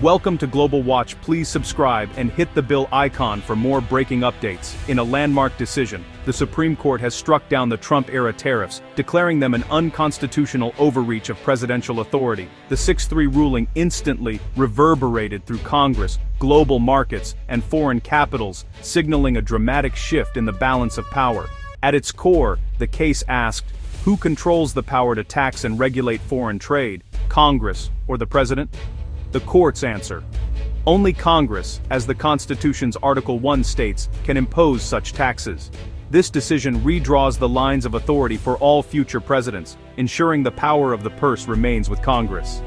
Welcome to Global Watch. Please subscribe and hit the bell icon for more breaking updates. In a landmark decision, the Supreme Court has struck down the Trump-era tariffs, declaring them an unconstitutional overreach of presidential authority. The 6-3 ruling instantly reverberated through Congress, global markets, and foreign capitals, signaling a dramatic shift in the balance of power. At its core, the case asked, who controls the power to tax and regulate foreign trade, Congress or the president? The court's answer: only Congress, as the Constitution's Article 1 states, can impose such taxes. This decision redraws the lines of authority for all future presidents, ensuring the power of the purse remains with Congress.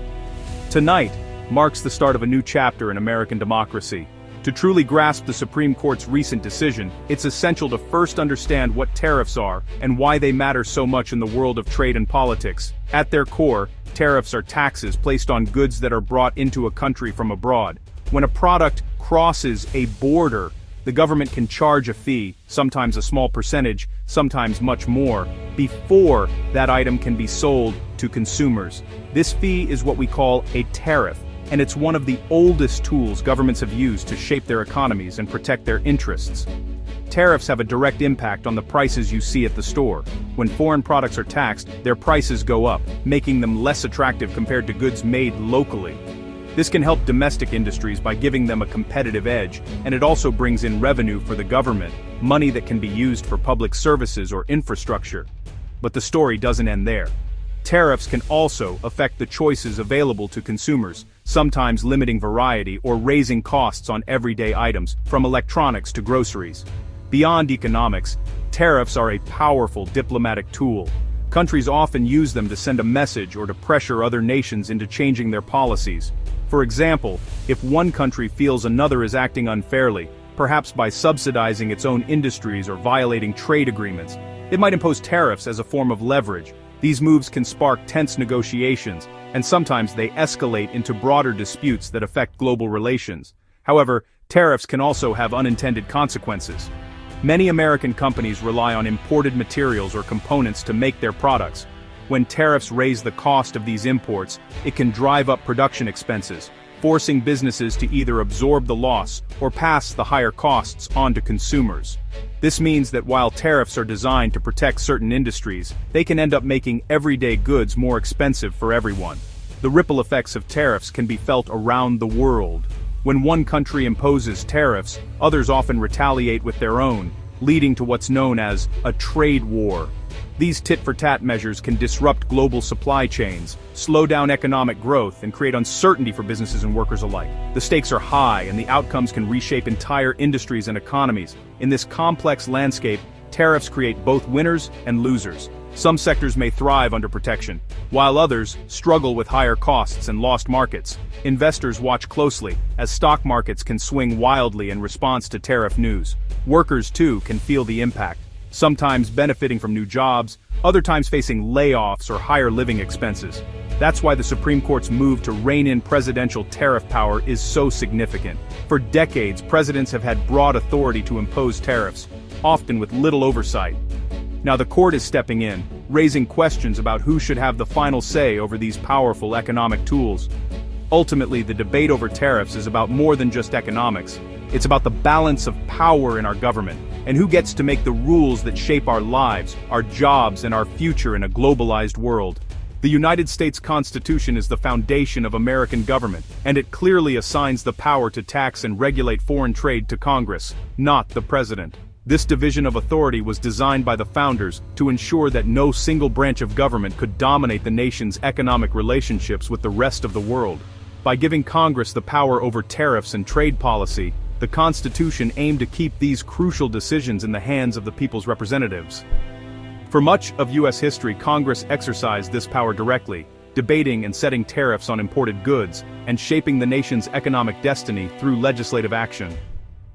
Tonight marks the start of a new chapter in American democracy. To truly grasp the Supreme Court's recent decision, it's essential to first understand what tariffs are and why they matter so much in the world of trade and politics. At their core, tariffs are taxes placed on goods that are brought into a country from abroad. When a product crosses a border, the government can charge a fee, sometimes a small percentage, sometimes much more, before that item can be sold to consumers. This fee is what we call a tariff, and it's one of the oldest tools governments have used to shape their economies and protect their interests. Tariffs have a direct impact on the prices you see at the store. When foreign products are taxed, their prices go up, making them less attractive compared to goods made locally. This can help domestic industries by giving them a competitive edge, and it also brings in revenue for the government, money that can be used for public services or infrastructure. But the story doesn't end there. Tariffs can also affect the choices available to consumers, sometimes limiting variety or raising costs on everyday items, from electronics to groceries. Beyond economics, tariffs are a powerful diplomatic tool. Countries often use them to send a message or to pressure other nations into changing their policies. For example, if one country feels another is acting unfairly, perhaps by subsidizing its own industries or violating trade agreements, it might impose tariffs as a form of leverage. These moves can spark tense negotiations, and sometimes they escalate into broader disputes that affect global relations. However, tariffs can also have unintended consequences. Many American companies rely on imported materials or components to make their products. When tariffs raise the cost of these imports, it can drive up production expenses, forcing businesses to either absorb the loss or pass the higher costs on to consumers. This means that while tariffs are designed to protect certain industries, they can end up making everyday goods more expensive for everyone. The ripple effects of tariffs can be felt around the world. When one country imposes tariffs, others often retaliate with their own, leading to what's known as a trade war. These tit-for-tat measures can disrupt global supply chains, slow down economic growth, and create uncertainty for businesses and workers alike. The stakes are high, and the outcomes can reshape entire industries and economies. In this complex landscape, tariffs create both winners and losers. Some sectors may thrive under protection, while others struggle with higher costs and lost markets. Investors watch closely, as stock markets can swing wildly in response to tariff news. Workers, too, can feel the impact, sometimes benefiting from new jobs, other times facing layoffs or higher living expenses. That's why the Supreme Court's move to rein in presidential tariff power is so significant. For decades, presidents have had broad authority to impose tariffs, often with little oversight. Now the court is stepping in, raising questions about who should have the final say over these powerful economic tools. Ultimately, the debate over tariffs is about more than just economics. It's about the balance of power in our government, and who gets to make the rules that shape our lives, our jobs, and our future in a globalized world. The United States Constitution is the foundation of American government, and it clearly assigns the power to tax and regulate foreign trade to Congress, not the president. This division of authority was designed by the founders to ensure that no single branch of government could dominate the nation's economic relationships with the rest of the world. By giving Congress the power over tariffs and trade policy, the Constitution aimed to keep these crucial decisions in the hands of the people's representatives. For much of U.S. history, Congress exercised this power directly, debating and setting tariffs on imported goods, and shaping the nation's economic destiny through legislative action.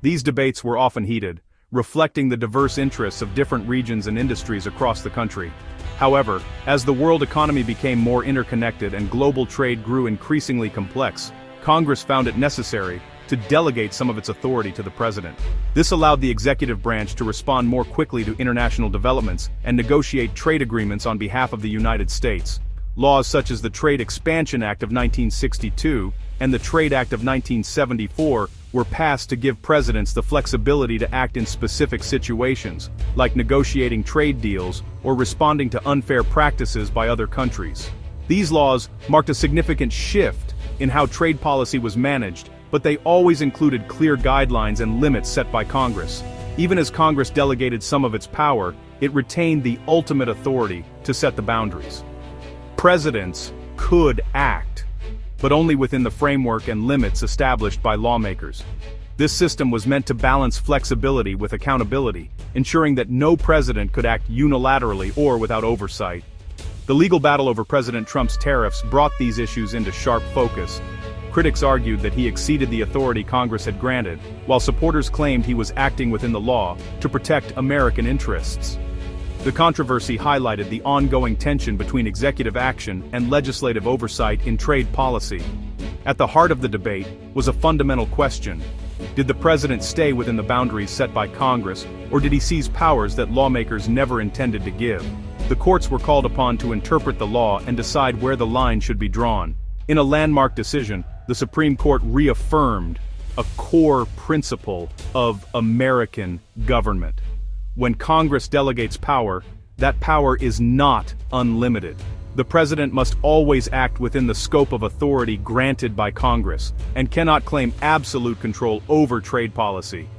These debates were often heated, reflecting the diverse interests of different regions and industries across the country. However, as the world economy became more interconnected and global trade grew increasingly complex, Congress found it necessary to delegate some of its authority to the president. This allowed the executive branch to respond more quickly to international developments and negotiate trade agreements on behalf of the United States. Laws such as the Trade Expansion Act of 1962 and the Trade Act of 1974 were passed to give presidents the flexibility to act in specific situations, like negotiating trade deals or responding to unfair practices by other countries. These laws marked a significant shift in how trade policy was managed, but they always included clear guidelines and limits set by Congress. Even as Congress delegated some of its power, it retained the ultimate authority to set the boundaries. Presidents could act, but only within the framework and limits established by lawmakers. This system was meant to balance flexibility with accountability, ensuring that no president could act unilaterally or without oversight. The legal battle over President Trump's tariffs brought these issues into sharp focus. Critics argued that he exceeded the authority Congress had granted, while supporters claimed he was acting within the law to protect American interests. The controversy highlighted the ongoing tension between executive action and legislative oversight in trade policy. At the heart of the debate was a fundamental question: did the president stay within the boundaries set by Congress, or did he seize powers that lawmakers never intended to give? The courts were called upon to interpret the law and decide where the line should be drawn. In a landmark decision, the Supreme Court reaffirmed a core principle of American government. When Congress delegates power, that power is not unlimited. The president must always act within the scope of authority granted by Congress, and cannot claim absolute control over trade policy.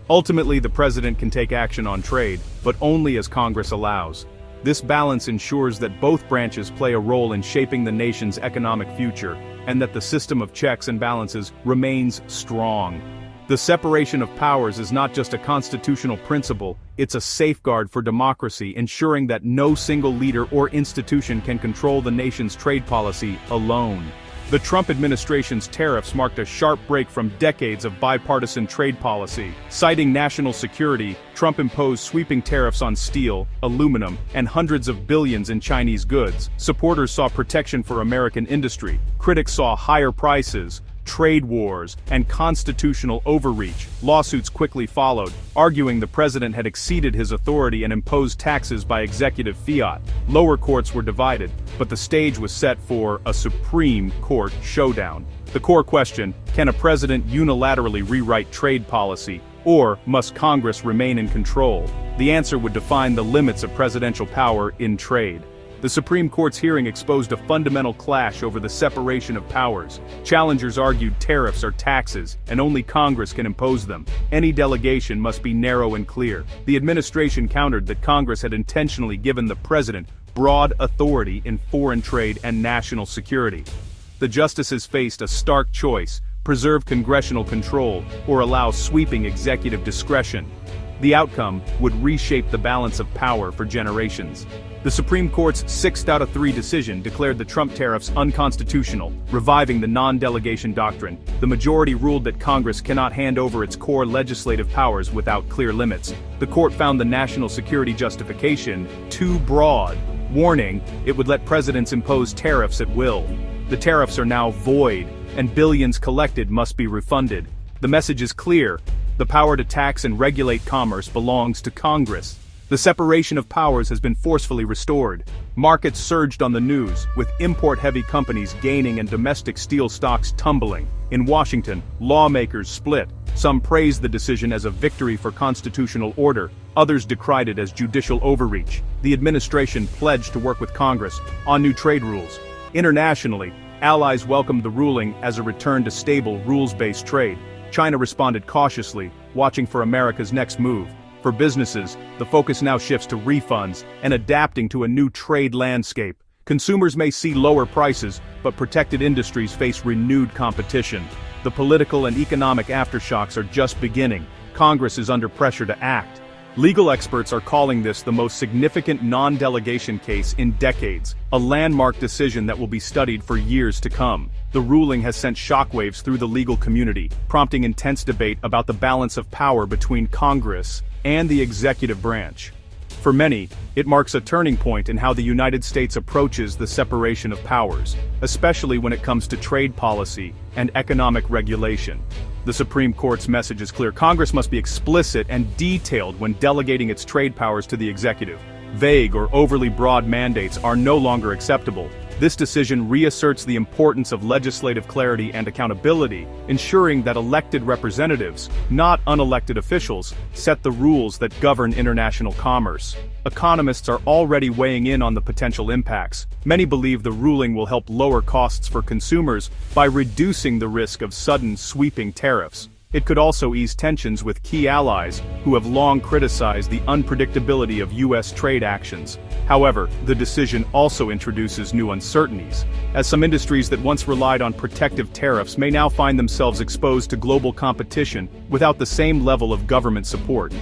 Ultimately, the president can take action on trade, but only as Congress allows. This balance ensures that both branches play a role in shaping the nation's economic future, and that the system of checks and balances remains strong. The separation of powers is not just a constitutional principle, it's a safeguard for democracy, ensuring that no single leader or institution can control the nation's trade policy alone. The Trump administration's tariffs marked a sharp break from decades of bipartisan trade policy. Citing national security, Trump imposed sweeping tariffs on steel, aluminum, and hundreds of billions in Chinese goods. Supporters saw protection for American industry. Critics saw higher prices, trade wars, and constitutional overreach. Lawsuits quickly followed, arguing the president had exceeded his authority and imposed taxes by executive fiat. Lower courts were divided, but the stage was set for a Supreme Court showdown. The core question: can a president unilaterally rewrite trade policy, or must Congress remain in control? The answer would define the limits of presidential power in trade. The Supreme Court's hearing exposed a fundamental clash over the separation of powers. Challengers argued tariffs are taxes, and only Congress can impose them. Any delegation must be narrow and clear. The administration countered that Congress had intentionally given the president broad authority in foreign trade and national security. The justices faced a stark choice: preserve congressional control, or allow sweeping executive discretion. The outcome would reshape the balance of power for generations. The Supreme Court's 6-3 decision declared the Trump tariffs unconstitutional, reviving the non-delegation doctrine. The majority ruled that Congress cannot hand over its core legislative powers without clear limits. The court found the national security justification too broad, warning it would let presidents impose tariffs at will. The tariffs are now void, and billions collected must be refunded. The message is clear: the power to tax and regulate commerce belongs to Congress. The separation of powers has been forcefully restored. Markets surged on the news, with import-heavy companies gaining and domestic steel stocks tumbling. In Washington, lawmakers split. Some praised the decision as a victory for constitutional order, others decried it as judicial overreach. The administration pledged to work with Congress on new trade rules. Internationally, allies welcomed the ruling as a return to stable, rules-based trade. China responded cautiously, watching for America's next move. For businesses, the focus now shifts to refunds and adapting to a new trade landscape. Consumers may see lower prices, but protected industries face renewed competition. The political and economic aftershocks are just beginning. Congress is under pressure to act. Legal experts are calling this the most significant non-delegation case in decades, a landmark decision that will be studied for years to come. The ruling has sent shockwaves through the legal community, prompting intense debate about the balance of power between Congress and the executive branch. For many, it marks a turning point in how the United States approaches the separation of powers, especially when it comes to trade policy and economic regulation. The Supreme Court's message is clear: Congress must be explicit and detailed when delegating its trade powers to the executive. Vague or overly broad mandates are no longer acceptable. This decision reasserts the importance of legislative clarity and accountability, ensuring that elected representatives, not unelected officials, set the rules that govern international commerce. Economists are already weighing in on the potential impacts. Many believe the ruling will help lower costs for consumers by reducing the risk of sudden, sweeping tariffs. It could also ease tensions with key allies, who have long criticized the unpredictability of U.S. trade actions. However, the decision also introduces new uncertainties, as some industries that once relied on protective tariffs may now find themselves exposed to global competition without the same level of government support.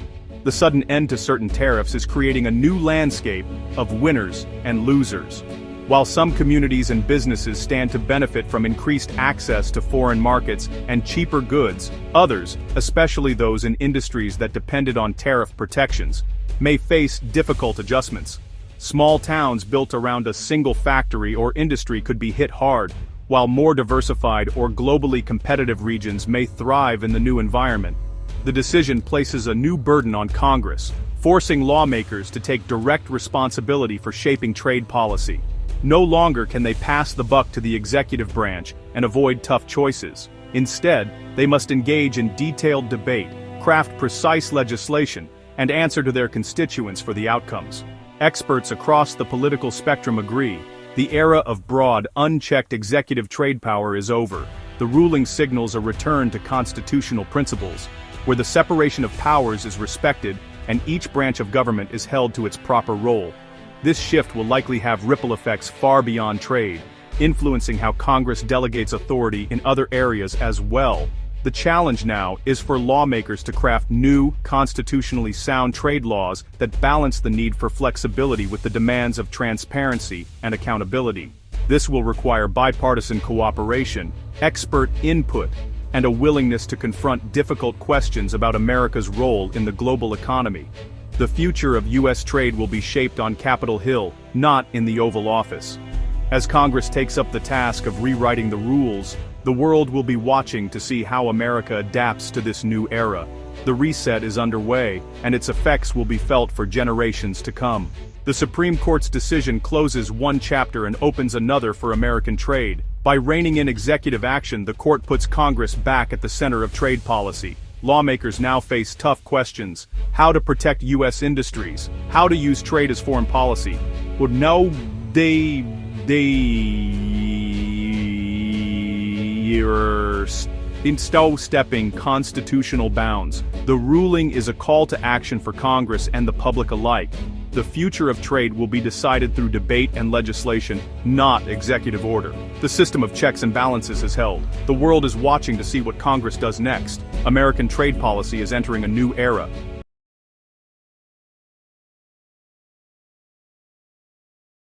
The sudden end to certain tariffs is creating a new landscape of winners and losers. While some communities and businesses stand to benefit from increased access to foreign markets and cheaper goods, others, especially those in industries that depended on tariff protections, may face difficult adjustments. Small towns built around a single factory or industry could be hit hard, while more diversified or globally competitive regions may thrive in the new environment. The decision places a new burden on Congress, forcing lawmakers to take direct responsibility for shaping trade policy. No longer can they pass the buck to the executive branch and avoid tough choices. Instead, they must engage in detailed debate, craft precise legislation, and answer to their constituents for the outcomes. Experts across the political spectrum agree, the era of broad, unchecked executive trade power is over. The ruling signals a return to constitutional principles, where the separation of powers is respected and each branch of government is held to its proper role. This shift will likely have ripple effects far beyond trade, influencing how Congress delegates authority in other areas as well. The challenge now is for lawmakers to craft new, constitutionally sound trade laws that balance the need for flexibility with the demands of transparency and accountability. This will require bipartisan cooperation, expert input, and a willingness to confront difficult questions about America's role in the global economy. The future of U.S. trade will be shaped on Capitol Hill, not in the Oval Office. As Congress takes up the task of rewriting the rules, the world will be watching to see how America adapts to this new era. The reset is underway, and its effects will be felt for generations to come. The Supreme Court's decision closes one chapter and opens another for American trade. By reining in executive action, the court puts Congress back at the center of trade policy. Lawmakers now face tough questions: how to protect U.S. industries, how to use trade as foreign policy. But no, they are still stepping constitutional bounds. The ruling is a call to action for Congress and the public alike. The future of trade will be decided through debate and legislation, not executive order. The system of checks and balances is held. The world is watching to see what Congress does next. American trade policy is entering a new era,